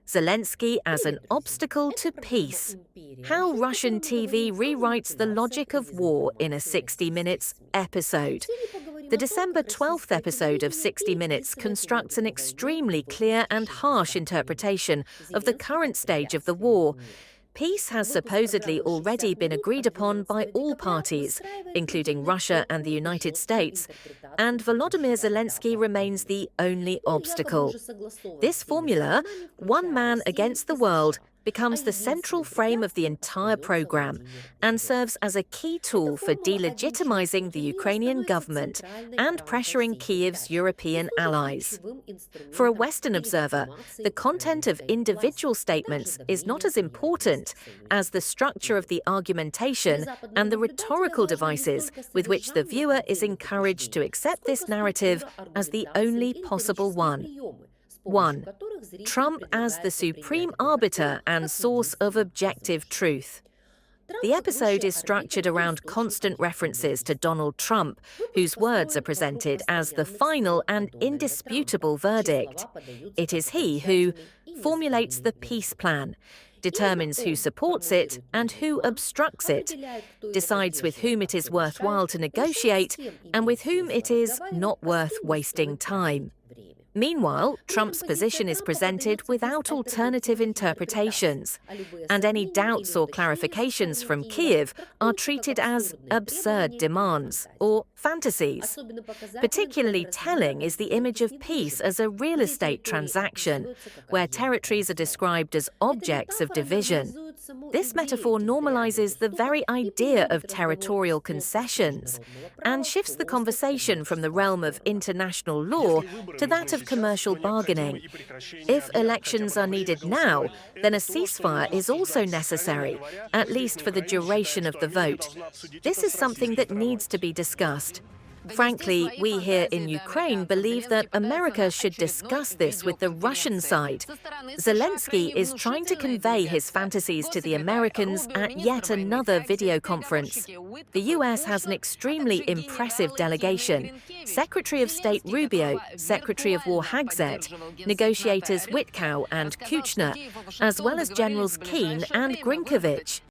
Zelensky as an obstacle to peace. How Russian TV rewrites the logic of war in a 60 Minutes episode. The December 12th episode of 60 Minutes constructs an extremely clear and harsh interpretation of the current stage of the war. Peace has supposedly already been agreed upon by all parties, including Russia and the United States, and Volodymyr Zelensky remains the only obstacle. This formula, one man against the world, becomes the central frame of the entire program and serves as a key tool for delegitimizing the Ukrainian government and pressuring Kyiv's European allies. For a Western observer, the content of individual statements is not as important as the structure of the argumentation and the rhetorical devices with which the viewer is encouraged to accept this narrative as the only possible one. 1. Trump as the supreme arbiter and source of objective truth. The episode is structured around constant references to Donald Trump, whose words are presented as the final and indisputable verdict. It is he who formulates the peace plan, determines who supports it and who obstructs it, decides with whom it is worthwhile to negotiate and with whom it is not worth wasting time. Meanwhile, Trump's position is presented without alternative interpretations, and any doubts or clarifications from Kyiv are treated as absurd demands or fantasies. Particularly telling is the image of peace as a real estate transaction, where territories are described as objects of division. This metaphor normalizes the very idea of territorial concessions and shifts the conversation from the realm of international law to that of commercial bargaining. If elections are needed now, then a ceasefire is also necessary, at least for the duration of the vote. This is something that needs to be discussed. Frankly, we here in Ukraine believe that America should discuss this with the Russian side. Zelensky is trying to convey his fantasies to the Americans at yet another video conference. The US has an extremely impressive delegation: Secretary of State Rubio, Secretary of War Hagzet, negotiators Witkow and Kuchner, as well as Generals Keane and Grinkovich.